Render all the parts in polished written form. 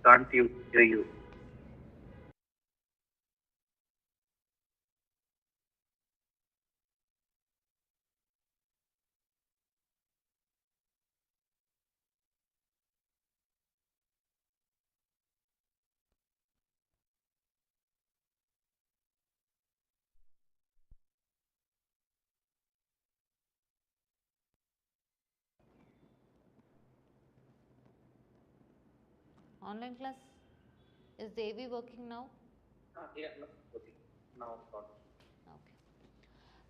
Can't you hear you? Online class? Is Devi working now? Yeah, no, okay. Now got it. Okay.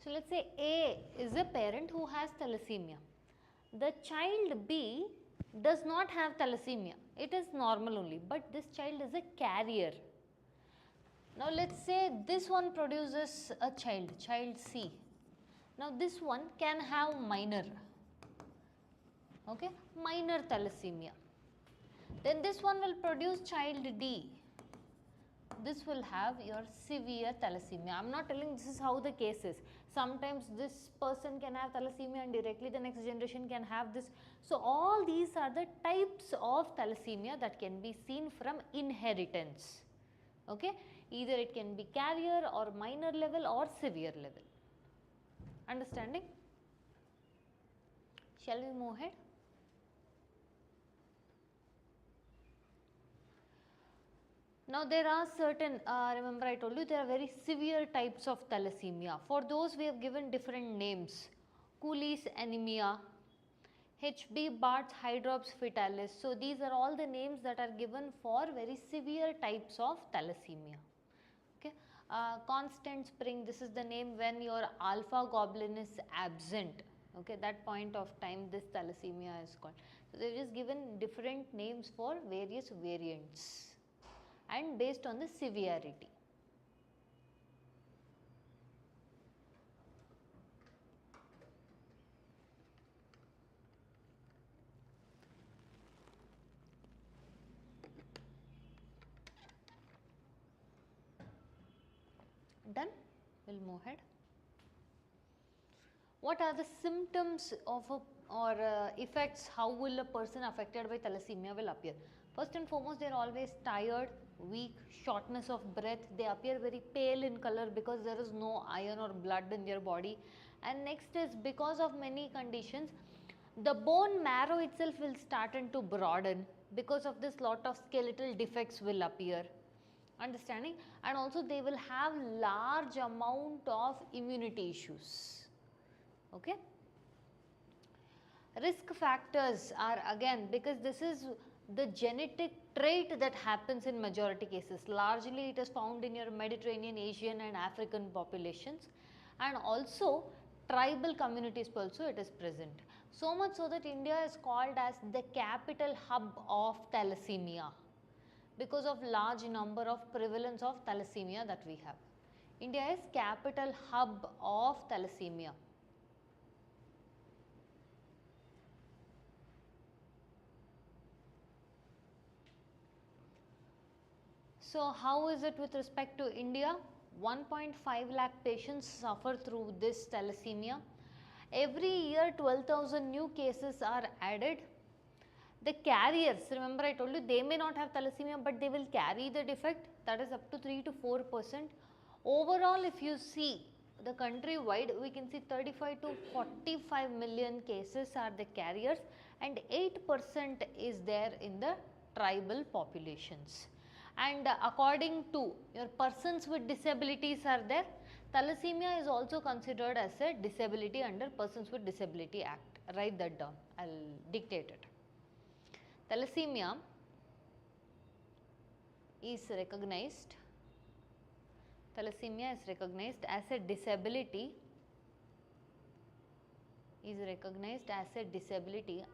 So let's say A is a parent who has thalassemia. The child B does not have thalassemia. It is normal only, but this child is a carrier. Now let's say this one produces a child, child C. Now this one can have minor, okay, minor thalassemia. Then this one will produce child D. This will have your severe thalassemia. I am not telling this is how the case is. Sometimes this person can have thalassemia and directly the next generation can have this. So all these are the types of thalassemia that can be seen from inheritance. Okay? Either it can be carrier or minor level or severe level. Understanding? Shall we move ahead? Now there are certain, remember I told you there are very severe types of thalassemia. For those we have given different names. Cooley's anemia, HB Bart's hydrops fetalis. So these are all the names that are given for very severe types of thalassemia. Okay. Constant spring, this is the name when your alpha globulin is absent. Okay, that point of time this thalassemia is called. So they have just given different names for various variants and based on the severity. Done? We'll move ahead. What are the symptoms of or effects, how will a person affected by thalassemia will appear? First and foremost, they are always tired, weak, shortness of breath, they appear very pale in color because there is no iron or blood in their body. And next is because of many conditions, the bone marrow itself will start to broaden. Because of this, lot of skeletal defects will appear. Understanding? And also they will have large amount of immunity issues. Okay. Risk factors are again, because this is the genetic trait that happens in majority cases. Largely it is found in your Mediterranean, Asian and African populations, and also tribal communities also it is present. So much so that India is called as the capital hub of thalassemia because of large number of prevalence of thalassemia that we have. India is capital hub of thalassemia. So how is it with respect to India? 1.5 lakh patients suffer through this thalassemia. Every year 12,000 new cases are added. The carriers, remember I told you they may not have thalassemia but they will carry the defect, that is up to 3 to 4%. Overall if you see the country wide, we can see 35 to 45 million cases are the carriers and 8% is there in the tribal populations. And according to your persons with disabilities are there, thalassemia is also considered as a disability under Persons with Disability Act. Write that down, I will dictate it. Thalassemia is recognized as a disability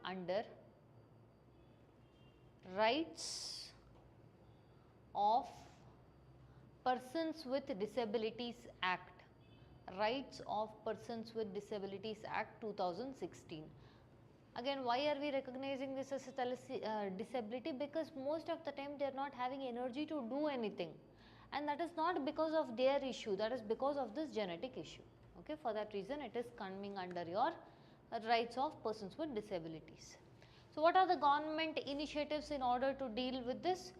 under Rights of Persons with Disabilities Act. Rights of Persons with Disabilities Act 2016. Again, why are we recognizing this as a disability? Because most of the time they are not having energy to do anything, and that is not because of their issue, that is because of this genetic issue. Okay, for that reason it is coming under your rights of persons with disabilities. So what are the government initiatives in order to deal with this?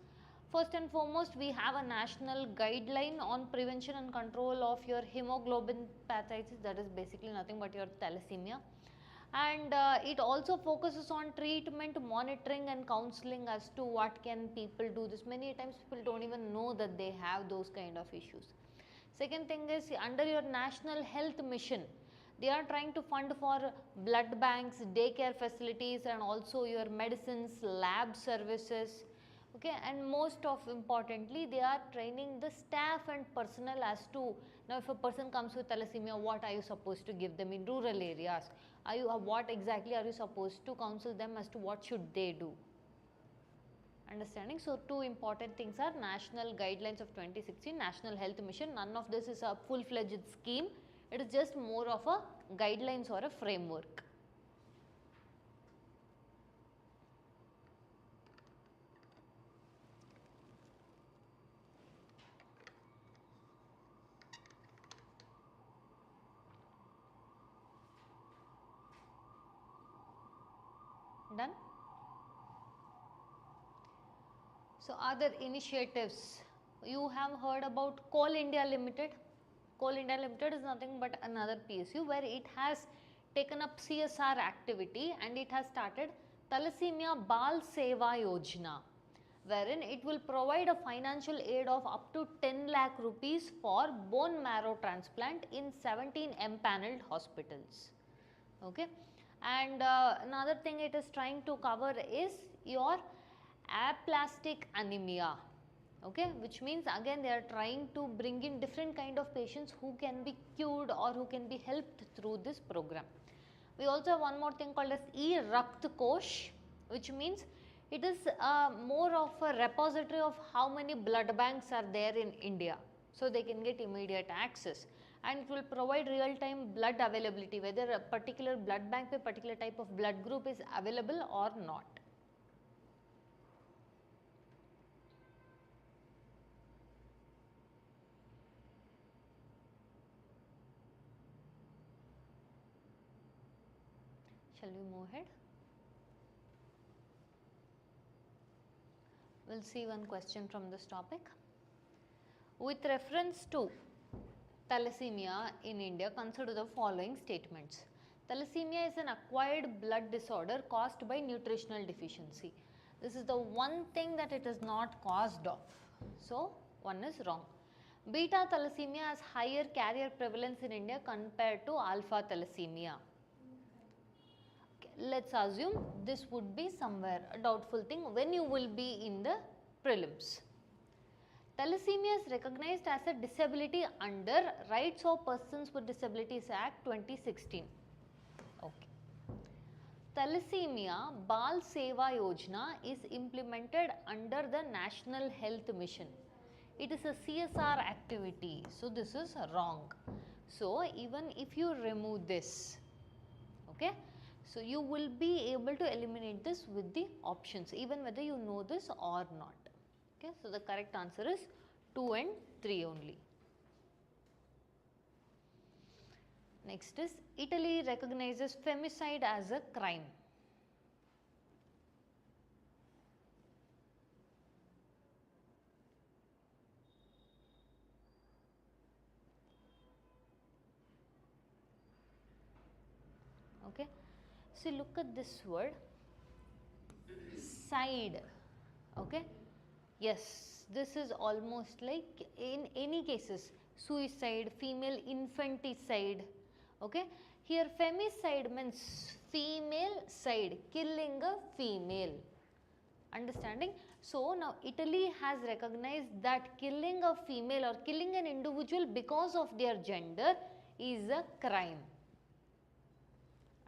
First and foremost, we have a national guideline on prevention and control of your hemoglobin pathologies, that is basically nothing but your thalassemia. And it also focuses on treatment, monitoring and counseling as to what can people do this. Many times people don't even know that they have those kind of issues. Second thing is, under your national health mission, they are trying to fund for blood banks, daycare facilities and also your medicines, lab services. Okay, and most of importantly, they are training the staff and personnel as to, now if a person comes with thalassemia, what are you supposed to give them in rural areas? Are you, what exactly are you supposed to counsel them as to what should they do? Understanding? So, two important things are national guidelines of 2016, national health mission. None of this is a full-fledged scheme. It is just more of a guidelines or a framework. Done? So, other initiatives, you have heard about Coal India Limited. Coal India Limited is nothing but another PSU where it has taken up CSR activity and it has started Thalassemia Bal Seva Yojana, wherein it will provide a financial aid of up to 10 lakh rupees for bone marrow transplant in 17 empaneled hospitals. Okay. And another thing it is trying to cover is your aplastic anemia, okay, which means again they are trying to bring in different kind of patients who can be cured or who can be helped through this program. We also have one more thing called as E-Rakt Kosh, which means it is more of a repository of how many blood banks are there in India, so they can get immediate access, and it will provide real time blood availability, whether a particular blood bank with particular type of blood group is available or not. Shall we move ahead? We will see one question from this topic. With reference to thalassemia in India, consider the following statements. Thalassemia is an acquired blood disorder caused by nutritional deficiency. This is the one thing that it is not caused of. So, one is wrong. Beta thalassemia has higher carrier prevalence in India compared to alpha thalassemia. Let us assume this would be somewhere a doubtful thing when you will be in the prelims. Thalassemia is recognized as a disability under Rights of Persons with Disabilities Act 2016. Okay. Thalassemia Bal Seva Yojana is implemented under the National Health Mission. It is a CSR activity, so this is wrong. So, even if you remove this, okay, so you will be able to eliminate this with the options, even whether you know this or not. Okay, so the correct answer is 2 and 3 only. Next is, Italy recognizes femicide as a crime. Okay. So, look at this word, side, okay. Yes, this is almost like in any cases, suicide, female infanticide, okay. Here femicide means female side, killing a female, understanding. So, now Italy has recognized that killing a female or killing an individual because of their gender is a crime,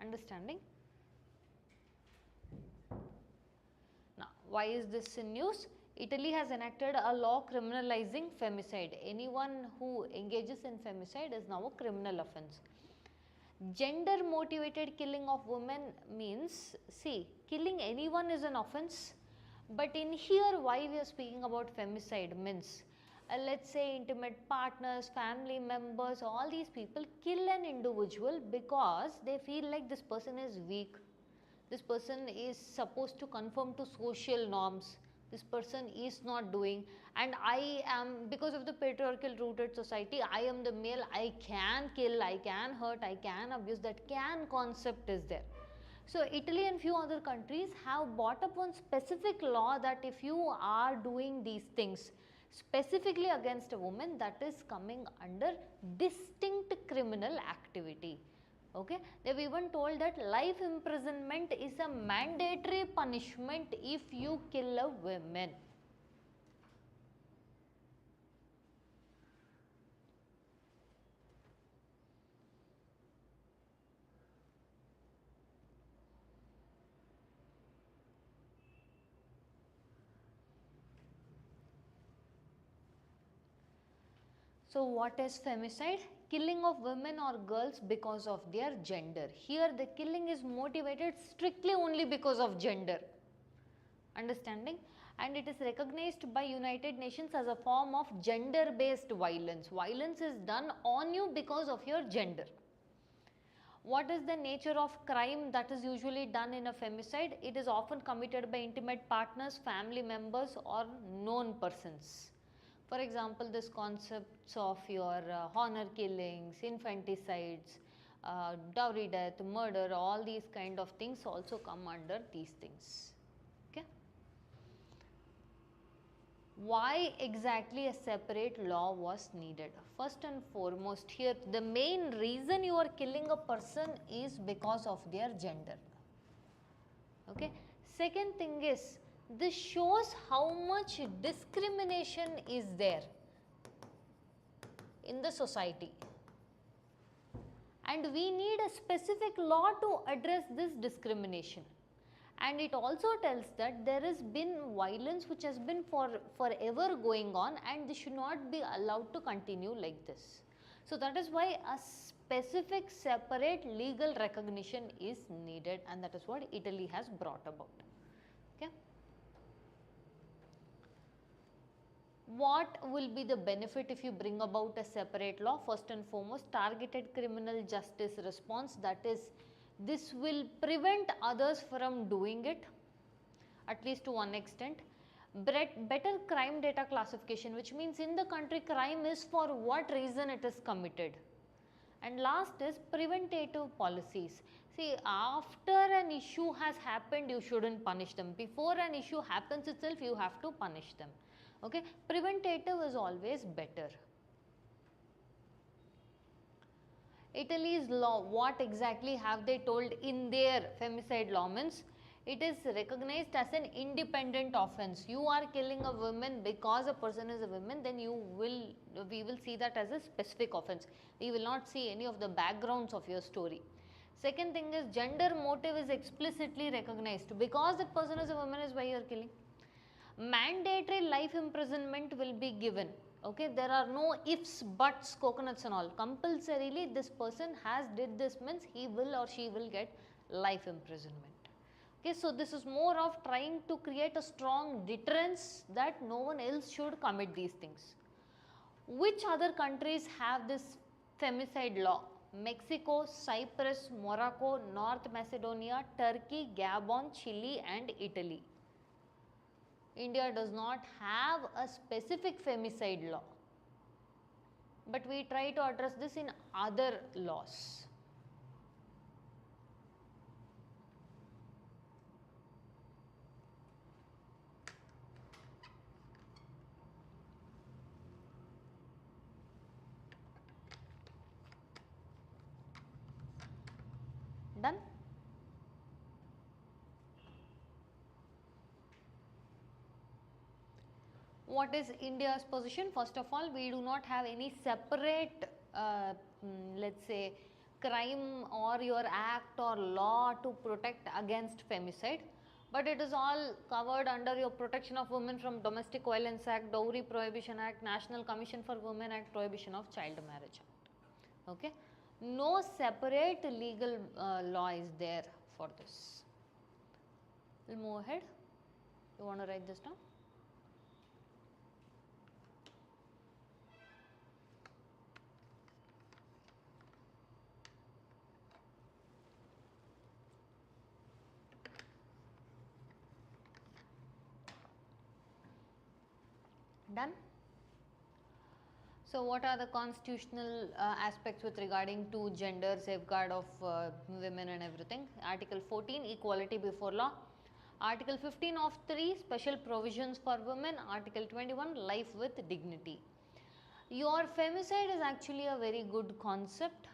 understanding. Now, why is this in news? Italy has enacted a law criminalizing femicide. Anyone who engages in femicide is now a criminal offence. Gender motivated killing of women means, see, killing anyone is an offence, but in here why we are speaking about femicide means, let us say intimate partners, family members, all these people kill an individual because they feel like this person is weak, this person is supposed to conform to social norms, this person is not doing, and I am, because of the patriarchal rooted society, I am the male, I can kill, I can hurt, I can abuse, that can concept is there. So Italy and few other countries have brought up one specific law that if you are doing these things specifically against a woman, that is coming under distinct criminal activity. Okay, they have even told that life imprisonment is a mandatory punishment if you kill a woman. So what is femicide? Killing of women or girls because of their gender. Here the killing is motivated strictly only because of gender. Understanding? And it is recognized by United Nations as a form of gender based violence. Violence is done on you because of your gender. What is the nature of crime that is usually done in a femicide? It is often committed by intimate partners, family members or known persons. For example, this concepts of your honor killings, infanticides, dowry death, murder, all these kind of things also come under these things. Okay. Why exactly a separate law was needed? First and foremost, here the main reason you are killing a person is because of their gender. Okay. Second thing is, this shows how much discrimination is there in the society, and we need a specific law to address this discrimination. And it also tells that there has been violence which has been forever going on, and this should not be allowed to continue like this. So that is why a specific separate legal recognition is needed, and that is what Italy has brought about. Okay. What will be the benefit if you bring about a separate law? First and foremost, targeted criminal justice response, that is, this will prevent others from doing it, at least to one extent. Better crime data classification, which means in the country crime is for what reason it is committed. And last is preventative policies. See, after an issue has happened, you shouldn't punish them. Before an issue happens itself, you have to punish them. Okay, preventative is always better. Italy's law, what exactly have they told in their femicide law? Means it is recognized as an independent offence. You are killing a woman because a person is a woman, then we will see that as a specific offence. We will not see any of the backgrounds of your story. Second thing is, gender motive is explicitly recognized. Because that person is a woman is why you are killing. Mandatory life imprisonment will be given. Okay, there are no ifs, buts, coconuts and all. Compulsorily this person has did this means he will or she will get life imprisonment. Okay, so this is more of trying to create a strong deterrence that no one else should commit these things. Which other countries have this femicide law? Mexico, Cyprus, Morocco, North Macedonia, Turkey, Gabon, Chile and Italy. India does not have a specific femicide law, but we try to address this in other laws. Done? What is India's position? First of all, we do not have any separate, let's say, crime or your act or law to protect against femicide, but it is all covered under your Protection of Women from Domestic Violence Act, Dowry Prohibition Act, National Commission for Women Act, Prohibition of Child Marriage Act. Okay, no separate legal law is there for this. We'll move ahead. You want to write this down? Done? So, what are the constitutional aspects with regarding to gender, safeguard of women and everything? Article 14, equality before law. Article 15 of 3, special provisions for women. Article 21, life with dignity. Your femicide is actually a very good concept.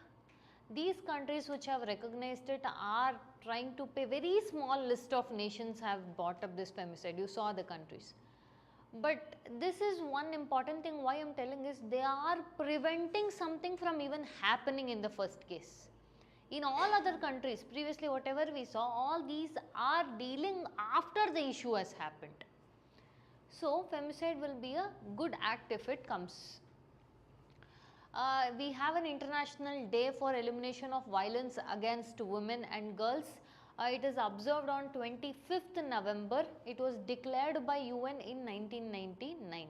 These countries which have recognized it are trying to pay, very small list of nations have brought up this femicide. You saw the countries. But this is one important thing why I am telling is they are preventing something from even happening in the first case. In all other countries, previously whatever we saw, all these are dealing after the issue has happened. So, femicide will be a good act if it comes. We have an international day for elimination of violence against women and girls. It is observed on 25th November. It was declared by UN in 1999.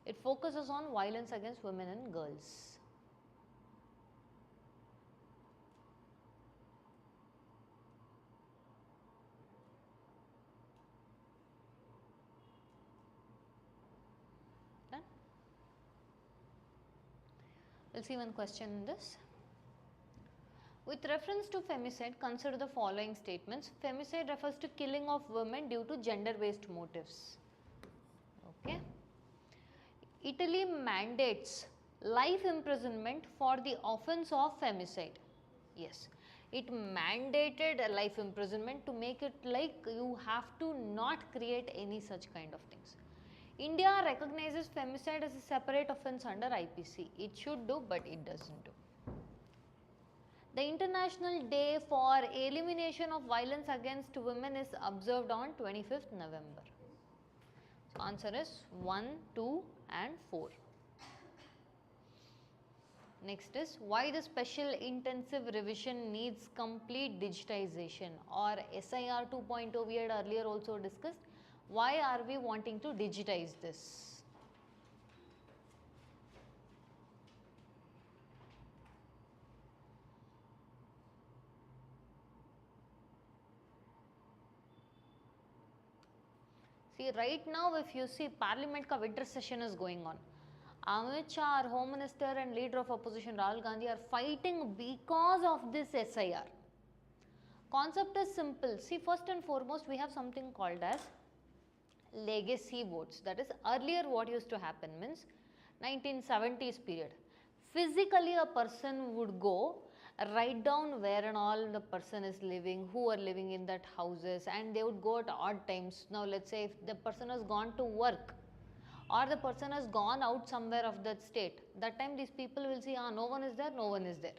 It focuses on violence against women and girls. Done? We'll see one question in this. With reference to femicide, consider the following statements. Femicide refers to killing of women due to gender-based motives. Okay. Italy mandates life imprisonment for the offence of femicide. Yes, it mandated life imprisonment to make it like you have to not create any such kind of things. India recognizes femicide as a separate offence under IPC. It should do, but it doesn't do. The International Day for Elimination of Violence Against Women is observed on 25th November. So, answer is 1, 2 and 4. Next is why the special intensive revision needs complete digitization, or SIR 2.0 we had earlier also discussed. Why are we wanting to digitize this? See, right now if you see Parliament ka winter session is going on. Amit Shah, our Home Minister and leader of opposition Rahul Gandhi are fighting because of this SIR. Concept is simple. See, first and foremost we have something called as legacy votes. That is, earlier what used to happen means 1970s period. Physically a person would go, write down where and all the person is living, who are living in that houses, and they would go at odd times. Now let's say if the person has gone to work or the person has gone out somewhere of that state, that time these people will see, no one is there, no one is there.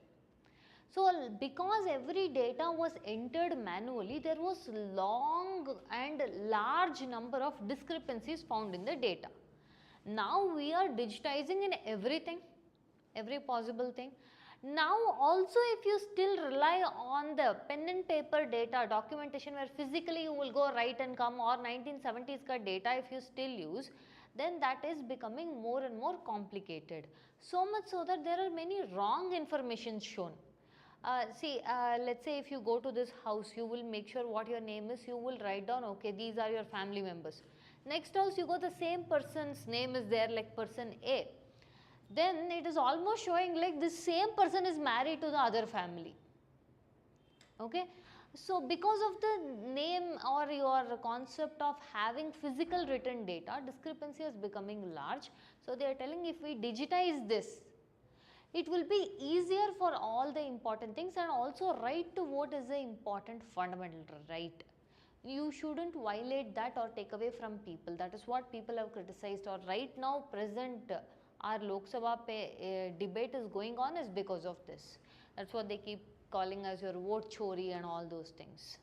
So, because every data was entered manually, there was long and large number of discrepancies found in the data. Now we are digitizing in everything, every possible thing. Now also if you still rely on the pen and paper data documentation where physically you will go write and come, or 1970s ka data if you still use, then that is becoming more and more complicated. So much so that there are many wrong information shown. Let's say if you go to this house, you will make sure what your name is, you will write down, okay, these are your family members. Next house you go, the same person's name is there, like person A. Then it is almost showing like this same person is married to the other family. Okay. So, because of the name or your concept of having physical written data, discrepancy is becoming large. So, they are telling if we digitize this, it will be easier for all the important things, and also right to vote is an important fundamental right. You shouldn't violate that or take away from people. That is what people have criticized, or right now present our Lok Sabha debate is going on is because of this. That is what they keep calling as your vote chori and all those things.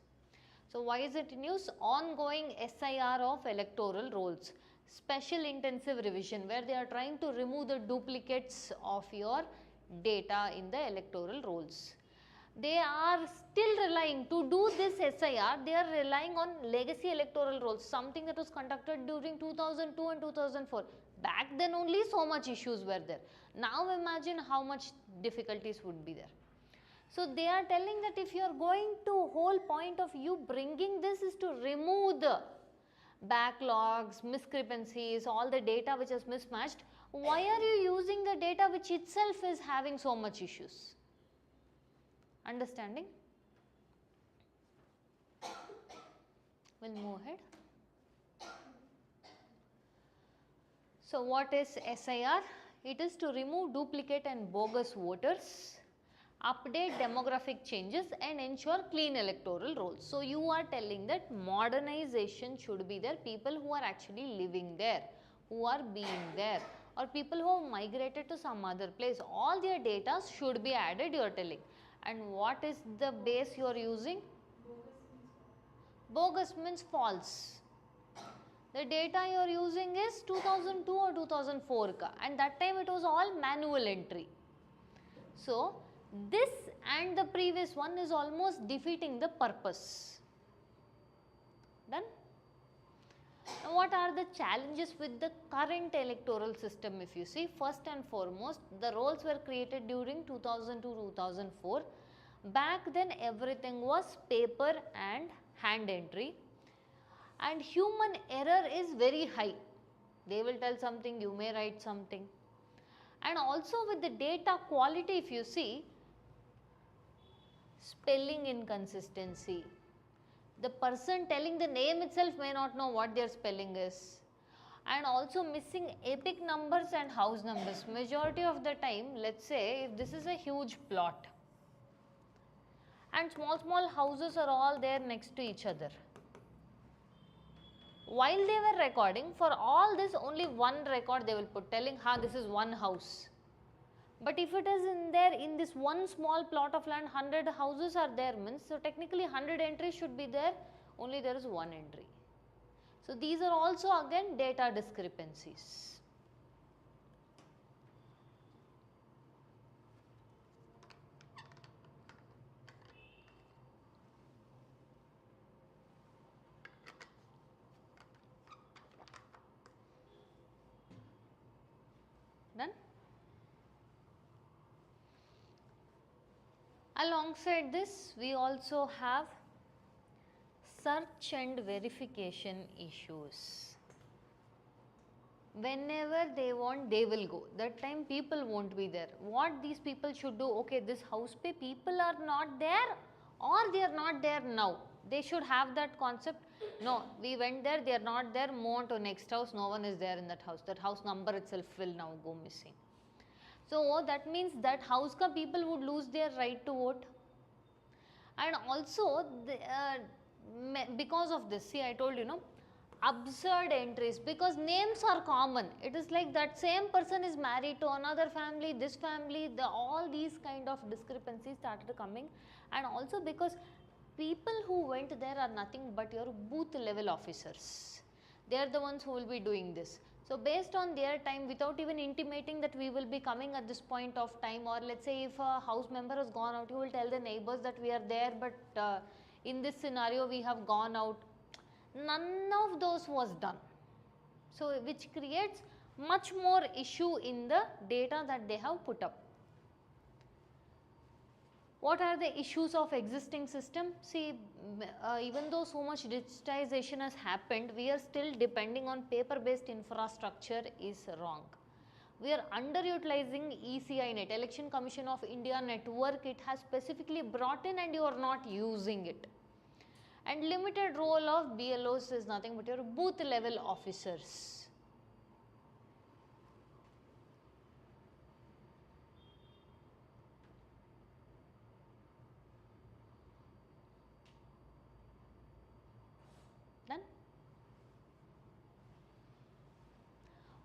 So, why is it in use? Ongoing SIR of electoral rolls, special intensive revision, where they are trying to remove the duplicates of your data in the electoral rolls. They are still relying to do this SIR, they are relying on legacy electoral rolls, something that was conducted during 2002 and 2004. Back then only so much issues were there. Now imagine how much difficulties would be there. So, they are telling that if you are going to, whole point of you bringing this is to remove the backlogs, discrepancies, all the data which is mismatched, why are you using the data which itself is having so much issues? Understanding? We'll move ahead. So what is SIR? It is to remove duplicate and bogus voters, update demographic changes and ensure clean electoral rolls. So you are telling that modernization should be there, people who are actually living there, who are being there, or people who have migrated to some other place, all their data should be added, you are telling. And what is the base you are using? Bogus means false. The data you are using is 2002 or 2004 ka, and that time it was all manual entry. So this and the previous one is almost defeating the purpose. Done? Now what are the challenges with the current electoral system? If you see, first and foremost, the rolls were created during 2002-2004. Back then everything was paper and hand entry, and human error is very high. They will tell something, you may write something. And also with the data quality, if you see, spelling inconsistency. The person telling the name itself may not know what their spelling is. And also missing epic numbers and house numbers. Majority of the time, let's say if this is a huge plot and small houses are all there next to each other. While they were recording, for all this only one record they will put, telling, this is one house. But if it is in this one small plot of land, 100 houses are there means, so technically 100 entries should be there, only there is one entry. So these are also again data discrepancies. Done? Alongside this, we also have search and verification issues. Whenever they want, they will go. That time people won't be there. What these people should do, okay, this house pay people are not there or they are not there now. They should have that concept. No, we went there, they are not there, move on to next house, no one is there in that house. That house number itself will now go missing. So that means that house ka people would lose their right to vote. And also because of this, see, I told you, no, absurd entries, because names are common. It is like that same person is married to another family, this family, all these kind of discrepancies started coming. And also because people who went there are nothing but your booth level officers. They are the ones who will be doing this. So based on their time, without even intimating that we will be coming at this point of time, or let's say if a house member has gone out, you will tell the neighbors that we are there, but in this scenario we have gone out. None of those was done. So which creates much more issue in the data that they have put up. What are the issues of existing system? See, even though so much digitization has happened, we are still depending on paper based infrastructure is wrong. We are underutilizing ECI net, Election Commission of India network. It has specifically brought in and you are not using it. And limited role of BLOs is nothing but your booth level officers. Done?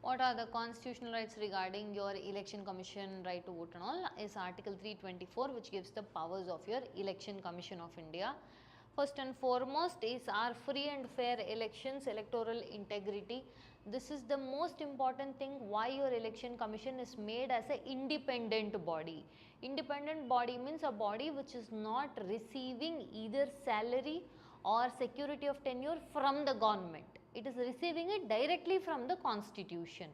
What are the constitutional rights regarding your election commission right to vote and all is Article 324, which gives the powers of your election commission of India. First and foremost is our free and fair elections, electoral integrity. This is the most important thing why your election commission is made as an independent body. Independent body means a body which is not receiving either salary or security of tenure from the government. It is receiving it directly from the constitution.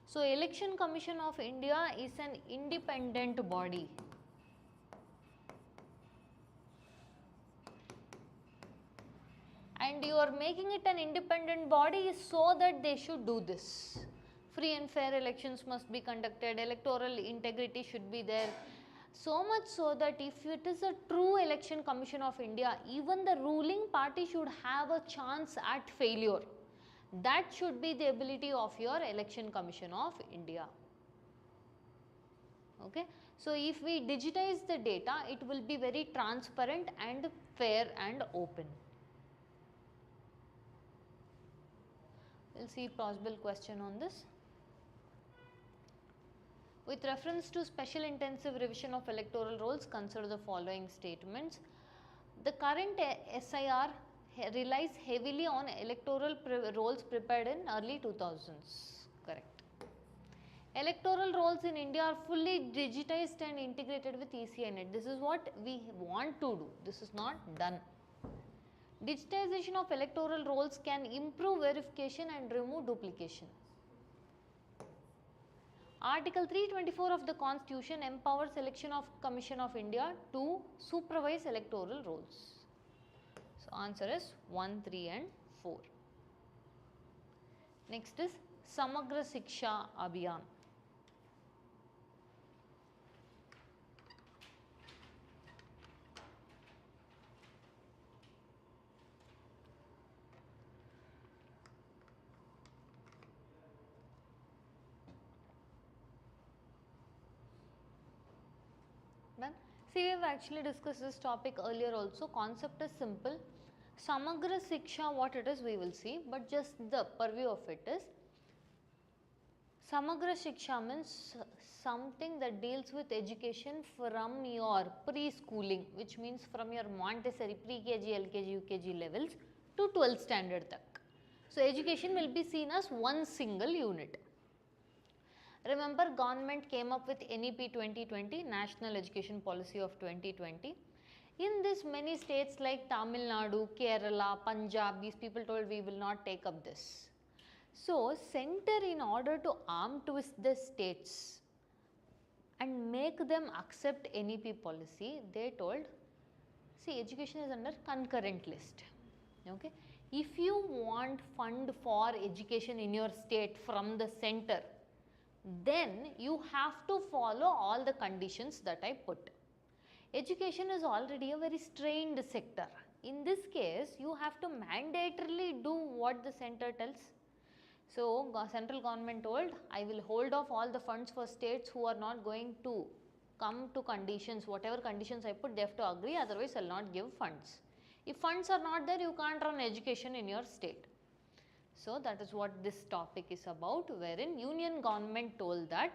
So Election Commission of India is an independent body. and you are making it an independent body so that they should do this. Free and fair elections must be conducted, electoral integrity should be there. So much so that if it is a true election commission of India, even the ruling party should have a chance at failure. That should be the ability of your election commission of India. Okay. So, if we digitize the data, it will be very transparent and fair and open. We will see possible question on this. With reference to special intensive revision of electoral rolls, consider the following statements. The current SIR relies heavily on electoral rolls prepared in early 2000s. Correct. Electoral rolls in India are fully digitized and integrated with ECInet. This is what we want to do. This is not done. Digitization of electoral rolls can improve verification and remove duplication. Article 324 of the Constitution empowers Election of Commission of India to supervise electoral rolls. So, answer is 1, 3 and 4. Next is Samagra Shiksha Abhiyan. Done. See, we have actually discussed this topic earlier also. Concept is simple. Samagra Shiksha, what it is we will see, but just the purview of it is, Samagra Shiksha means something that deals with education from your preschooling, which means from your Montessori, pre-KG, LKG, UKG levels to 12th standard tak. So, education will be seen as one single unit. Remember, government came up with NEP 2020, National Education Policy of 2020. In this, many states like Tamil Nadu, Kerala, Punjab, these people told we will not take up this. So, center, in order to arm twist the states and make them accept NEP policy, they told, see, education is under concurrent list. Okay. If you want fund for education in your state from the center, then you have to follow all the conditions that I put. Education is already a very strained sector. In this case, you have to mandatorily do what the center tells. So, central government told, I will hold off all the funds for states who are not going to come to conditions, whatever conditions I put, they have to agree, otherwise I will not give funds. If funds are not there, you can't run education in your state. So, that is what this topic is about, wherein union government told that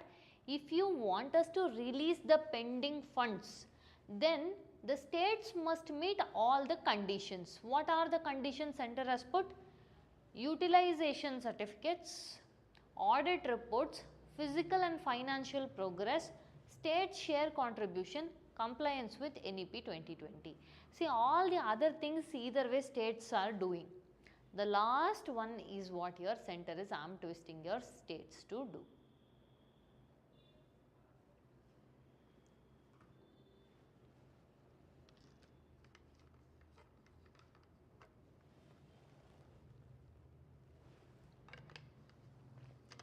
if you want us to release the pending funds, then the states must meet all the conditions. What are the conditions center has put? Utilization certificates, audit reports, physical and financial progress, state share contribution, compliance with NEP 2020. See, all the other things either way states are doing. The last one is what your center is arm twisting your states to do.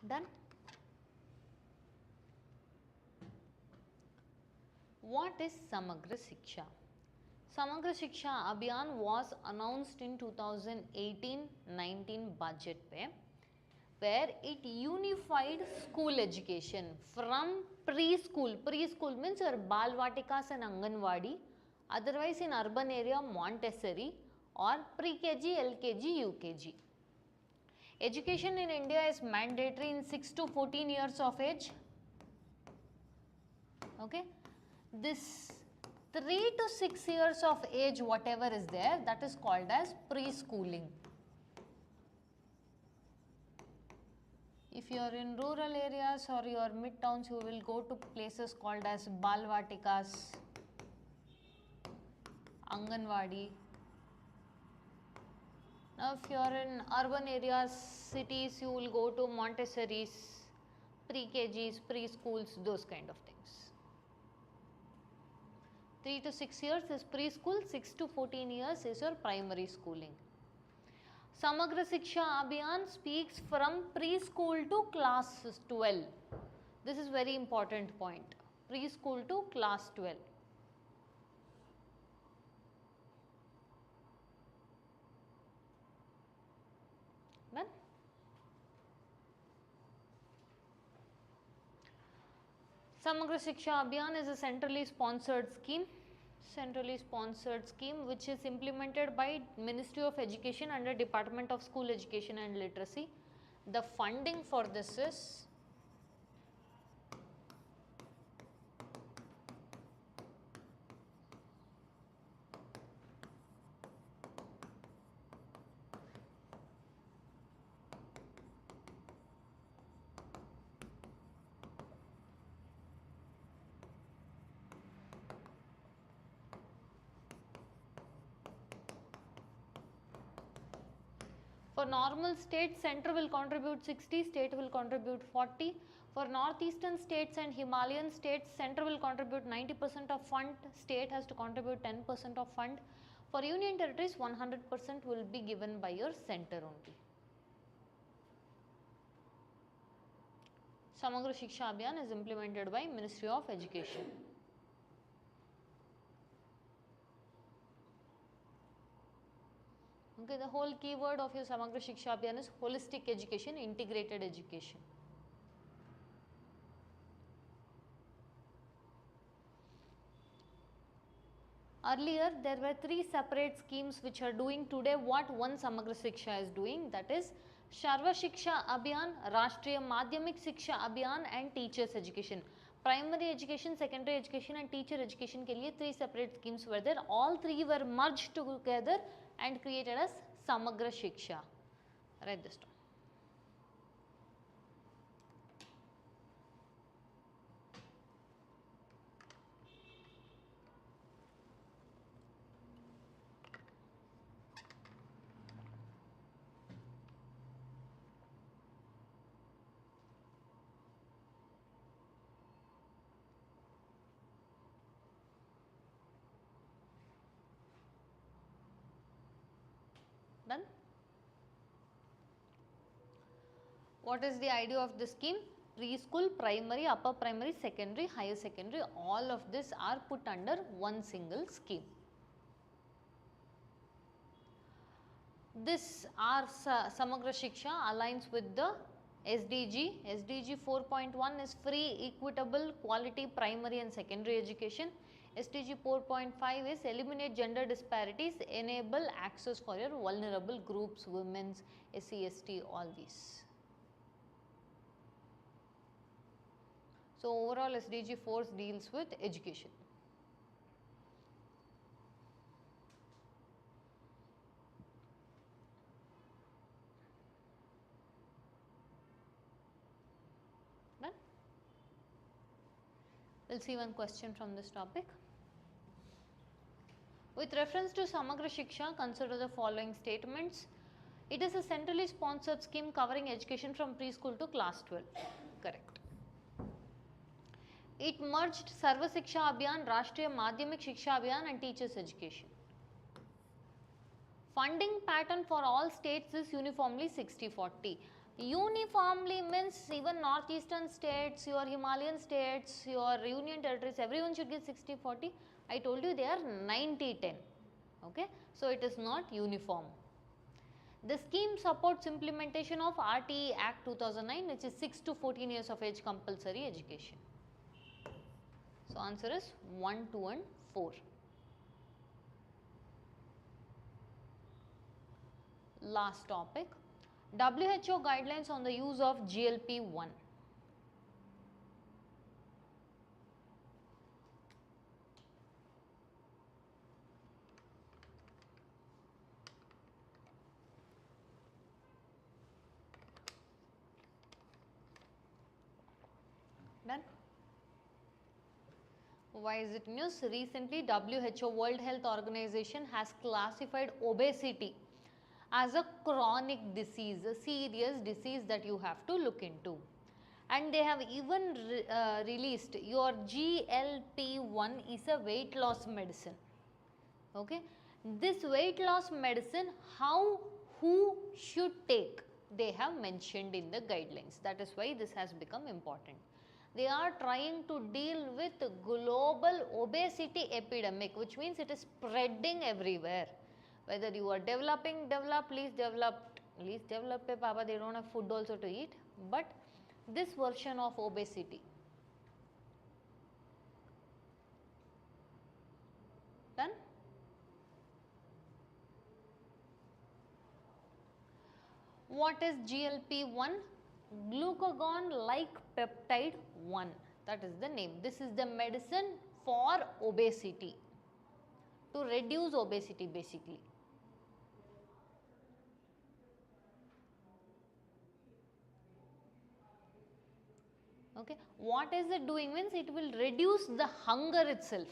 Done? What is Samagra Shiksha? Samagra Shiksha Abhiyan was announced in 2018-19 budget where it unified school education from preschool. Preschool means your Balvatikas and Anganwadi, otherwise in urban area Montessori or pre-KG, LKG, UKG. Education in India is mandatory in 6 to 14 years of age. Okay. This 3 to 6 years of age, whatever is there, that is called as preschooling. If you are in rural areas or your mid towns, you will go to places called as Balvatikas, Anganwadi. Now, if you are in urban areas, cities, you will go to Montessoris, pre-KGs, preschools, those kind of things. 3 to 6 years is preschool, 6 to 14 years is your primary schooling. Samagra Shiksha Abhiyan speaks from preschool to class 12. This is very important point. Preschool to class 12. Done? Samagra Shiksha Abhiyan is a centrally sponsored scheme. Which is implemented by Ministry of Education under Department of School Education and Literacy. The funding for this is for normal states, center will contribute 60, state will contribute 40. For northeastern states and Himalayan states, center will contribute 90% of fund, state has to contribute 10% of fund. For union territories, 100% will be given by your center only. Samagra Shiksha Abhiyan is implemented by Ministry of Education. Okay, the whole keyword of your Samagra Shiksha Abhiyan is holistic education, integrated education. Earlier, there were 3 separate schemes which are doing today what one Samagra Shiksha is doing, that is Sarva Shiksha Abhiyan, Rashtriya Madhyamik Shiksha Abhiyan and Teachers Education. Primary education, secondary education and teacher education के लिए 3 separate schemes were there. All 3 were merged together and created as Samagra Shiksha. Write this down. Done? What is the idea of this scheme? Preschool, primary, upper primary, secondary, higher secondary, all of this are put under one single scheme. This our Samagra Shiksha aligns with the SDG. SDG 4.1 is free, equitable, quality primary and secondary education. SDG 4.5 is eliminate gender disparities, enable access for your vulnerable groups, women's, SC, ST, all these. So, overall SDG 4 deals with education. Done? We will see one question from this topic. With reference to Samagra Shiksha, consider the following statements. It is a centrally sponsored scheme covering education from preschool to class 12. Correct. It merged Sarva Shiksha Abhiyan, Rashtriya Madhyamik Shiksha Abhiyan and teachers education. Funding pattern for all states is uniformly 60-40. Uniformly means even northeastern states, your Himalayan states, your union territories, everyone should get 60-40. I told you they are 90-10. Okay? So, it is not uniform. The scheme supports implementation of RTE Act 2009, which is 6 to 14 years of age compulsory education. So, answer is 1, 2 and 4. Last topic, WHO guidelines on the use of GLP-1. Done? Why is it news? Recently, WHO, World Health Organization, has classified obesity as a chronic disease, a serious disease that you have to look into. And they have even released your GLP-1 is a weight loss medicine. Okay? This weight loss medicine, how who should take, they have mentioned in the guidelines. That is why this has become important. They are trying to deal with global obesity epidemic, which means it is spreading everywhere. Whether you are developing, developed, least developed, Papa, they don't have food also to eat, but this version of obesity. Done? What is GLP-1? Glucagon-like peptide 1. That is the name. This is the medicine for obesity, to reduce obesity basically. Okay. What is it doing means it will reduce the hunger itself.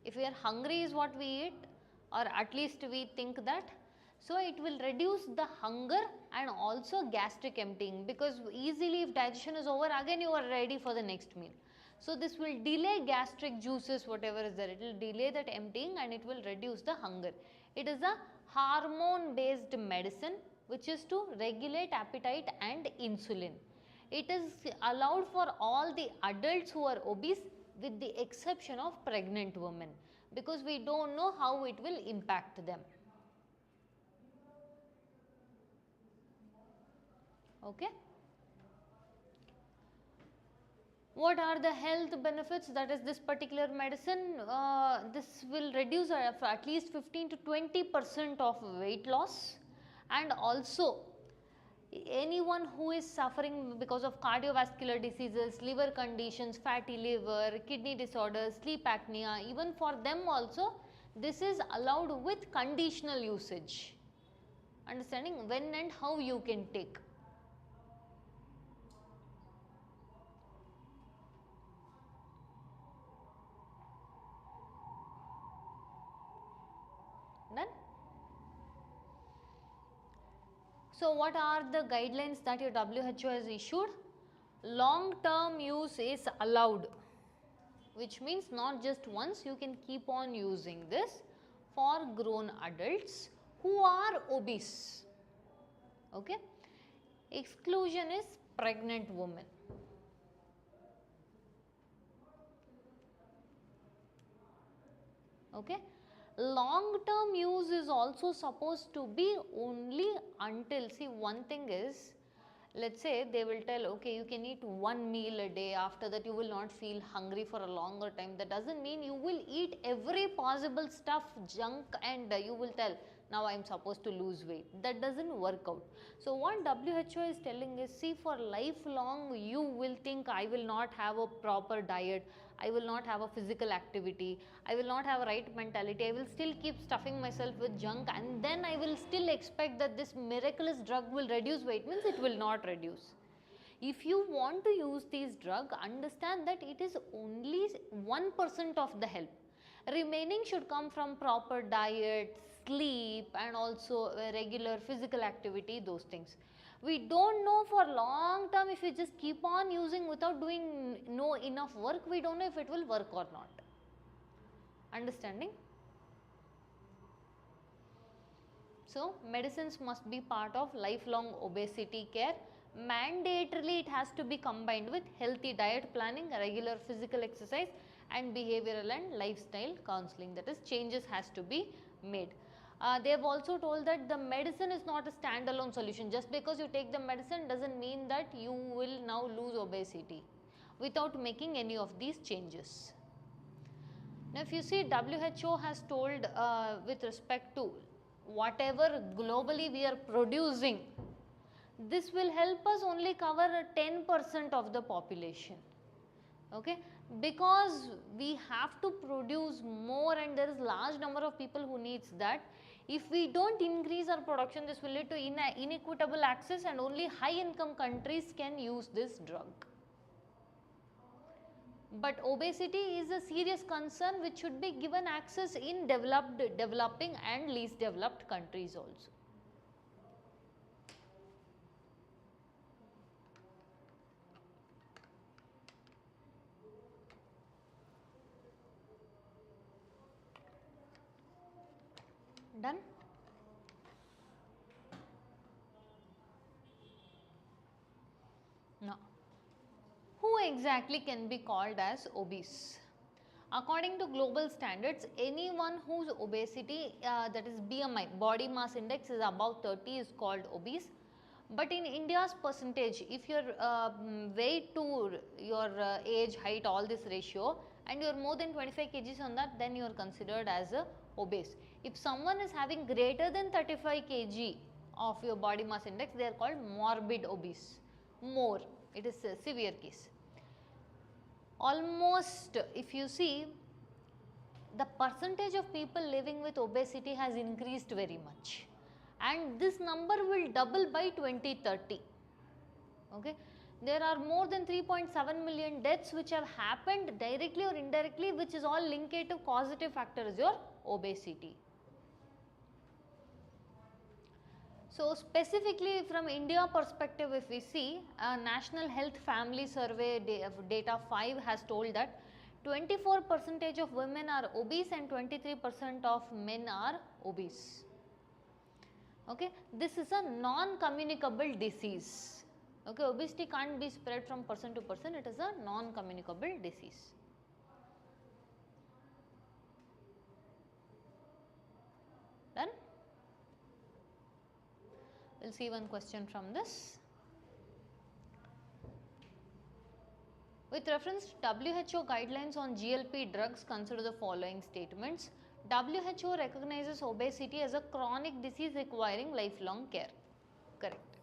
If we are hungry is what we eat, or at least we think that. So, it will reduce the hunger and also gastric emptying, because easily if digestion is over, again you are ready for the next meal. So, this will delay gastric juices, whatever is there, it will delay that emptying and it will reduce the hunger. It is a hormone based medicine which is to regulate appetite and insulin. It is allowed for all the adults who are obese with the exception of pregnant women, because we do not know how it will impact them. Okay. What are the health benefits? That is, this particular medicine, this will reduce at least 15 to 20% of weight loss, and also anyone who is suffering because of cardiovascular diseases, liver conditions, fatty liver, kidney disorders, sleep apnea, even for them also this is allowed with conditional usage. Understanding when and how you can take. Done? So, what are the guidelines that your WHO has issued? Long term use is allowed, which means not just once, you can keep on using this for grown adults who are obese. Okay. Exclusion is pregnant women. Okay. Long term use is also supposed to be only until, see, one thing is, let us say they will tell, okay, you can eat one meal a day, after that you will not feel hungry for a longer time. That does not mean you will eat every possible stuff, junk, and you will tell, now I am supposed to lose weight. That does not work out. So, what WHO is telling is, see, for lifelong you will think, I will not have a proper diet, I will not have a physical activity, I will not have a right mentality, I will still keep stuffing myself with junk, and then I will still expect that this miraculous drug will reduce weight, means it will not reduce. If you want to use this drug, understand that it is only 1% of the help. Remaining should come from proper diet, sleep, and also regular physical activity, those things. We do not know for long term, if we just keep on using without doing no enough work, we do not know if it will work or not. Understanding? So, medicines must be part of lifelong obesity care. Mandatorily it has to be combined with healthy diet planning, regular physical exercise, and behavioral and lifestyle counseling, that is, changes has to be made. They have also told that the medicine is not a standalone solution. Just because you take the medicine does not mean that you will now lose obesity without making any of these changes. Now, if you see, WHO has told with respect to whatever globally we are producing, this will help us only cover 10% of the population. Okay, because we have to produce more and there is large number of people who needs that. If we do not increase our production, this will lead to inequitable access, and only high income countries can use this drug. But obesity is a serious concern which should be given access in developing and least developed countries also. Done? exactly can be called as obese? According to global standards, anyone whose obesity, that is BMI, body mass index, is above 30 is called obese. But in India's percentage, if your weight to your age, height, all this ratio, and you are more than 25 kgs on that, then you are considered as a obese. If someone is having greater than 35 kg of your body mass index, they are called morbid obese. More, it is a severe case. Almost, if you see, the percentage of people living with obesity has increased very much, and this number will double by 2030. Okay. There are more than 3.7 million deaths which have happened directly or indirectly, which is all linked to causative factor is your obesity. So, specifically from India perspective, if we see, National Health Family Survey data 5 has told that 24% of women are obese and 23% of men are obese. Okay. This is a non-communicable disease. Okay. Obesity can't be spread from person to person, it is a non-communicable disease. Done? We will see one question from this. With reference to WHO guidelines on GLP drugs, consider the following statements. WHO recognizes obesity as a chronic disease requiring lifelong care. Correct.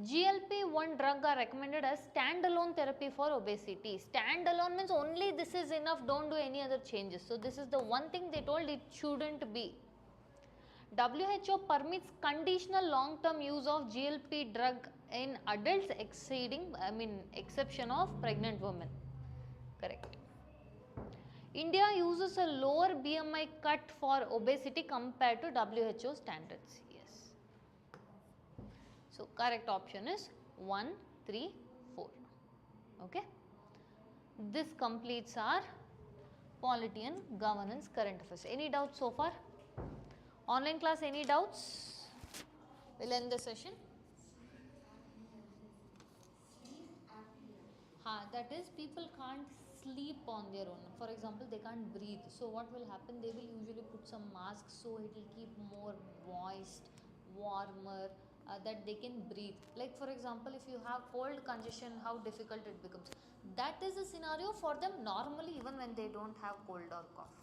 GLP-1 drug are recommended as standalone therapy for obesity. Standalone means only this is enough, don't do any other changes. So, this is the one thing they told it shouldn't be. WHO permits conditional long-term use of GLP drug in adults exception of pregnant women. Correct. India uses a lower BMI cut for obesity compared to WHO standards. Yes. So, correct option is 1, 3, 4. Okay. This completes our polity and governance current affairs. Any doubts so far? Online class, any doubts? We'll end the session. That is, people can't sleep on their own. For example, they can't breathe. So what will happen? They will usually put some masks so it will keep more moist, warmer, that they can breathe. Like for example, if you have cold congestion, how difficult it becomes. That is a scenario for them normally even when they don't have cold or cough.